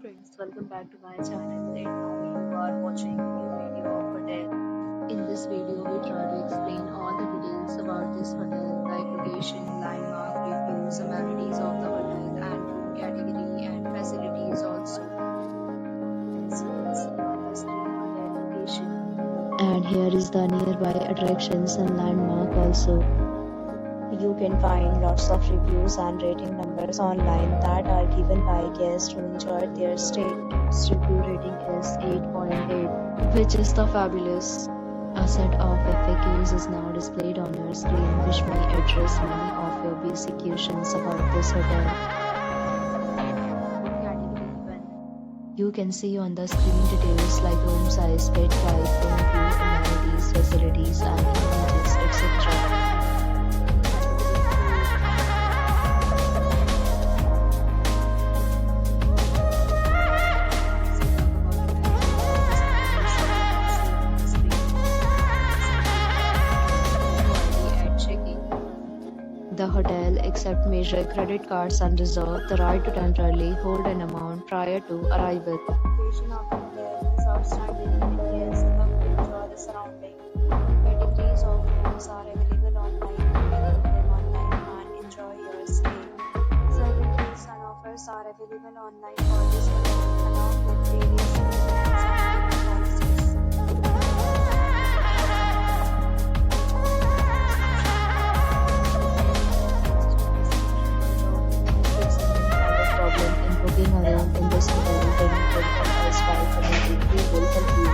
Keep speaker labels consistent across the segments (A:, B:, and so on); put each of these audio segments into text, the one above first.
A: friends, welcome back to my channel, and now you are watching a new video of hotel. In this video we try to explain all the details about this hotel like location, landmark, reviews, amenities of the hotel and room category and facilities also. As you can see on the screen hotel location. And here is the nearby attractions and landmark also. You can find lots of reviews and rating numbers online that are given by guests who enjoyed their stay. Its review rating is 8.8, which is the fabulous. A set of FAQs is now displayed on your screen, which may address many of your basic questions about this hotel. Category 1. You can see on the screen details like room size, bed type, room view, amenities, facilities, and images, etc. The hotel accepts major credit cards and reserves the right to temporarily hold an amount prior to arrival. Location of the hotel is outstanding and guests love to enjoy the surrounding. Categories of rooms are available online. You can book them online and enjoy your stay. Services and offers are available online for this hotel along with various amenities and prices. Booking a room in this hotel, then you can contact us by commenting. We will help you.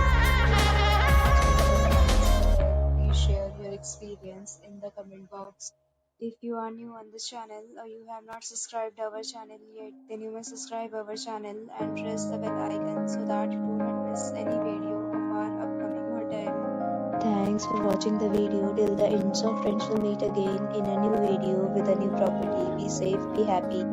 A: Please share your experience in the comment box. If you are new on this channel or you have not subscribed our channel yet, then you must subscribe our channel and press the bell icon so that you do not miss any video of our upcoming hotel. Thanks for watching the video till the end. So friends, will meet again in a new video with a new property. Be safe, be happy.